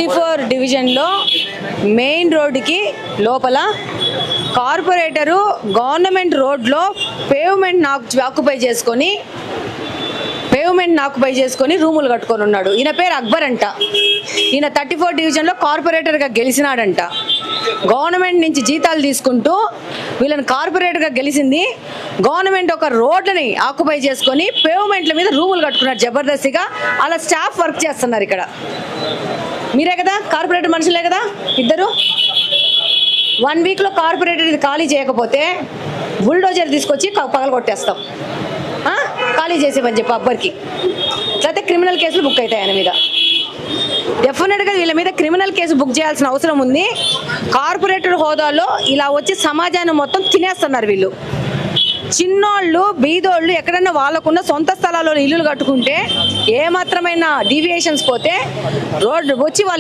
34 డివిజన్లో మెయిన్ రోడ్డుకి లోపల కార్పొరేటరు గవర్నమెంట్ రోడ్లో పేవ్మెంట్ ఆక్యుపై చేసుకొని రూములు కట్టుకొని ఉన్నాడు. ఈయన పేరు అక్బర్ అంట. ఈయన 34 డివిజన్లో కార్పొరేటర్గా గెలిచినాడంట. గవర్నమెంట్ నుంచి జీతాలు తీసుకుంటూ వీళ్ళని కార్పొరేటర్గా గెలిచింది. గవర్నమెంట్ ఒక రోడ్లని ఆక్యుపై చేసుకొని పేవ్మెంట్ల మీద రూములు కట్టుకున్నారు జబర్దస్తిగా. అలా స్టాఫ్ వర్క్ చేస్తున్నారు. ఇక్కడ మీరే కదా కార్పొరేటర్ మనుషులే కదా ఇద్దరు. 1 వీక్లో కార్పొరేటర్ ఇది ఖాళీ చేయకపోతే బుల్డోజర్ తీసుకొచ్చి పగలగొట్టేస్తాం. ఖాళీ చేసేవని చెప్పి అక్బర్కి. లేకపోతే క్రిమినల్ కేసులు బుక్ అవుతాయి ఆయన మీద. డెఫినెట్గా వీళ్ళ మీద క్రిమినల్ కేసు బుక్ చేయాల్సిన అవసరం ఉంది. కార్పొరేటర్ హోదాలో ఇలా వచ్చి సమాజాన్ని మొత్తం తినేస్తున్నారు వీళ్ళు. చిన్నోళ్ళు బీదోళ్ళు ఎక్కడన్నా వాళ్ళకున్న సొంత స్థలాల్లో ఇల్లులు కట్టుకుంటే ఏమాత్రమైన డీవియేషన్స్ పోతే రోడ్డు వచ్చి వాళ్ళు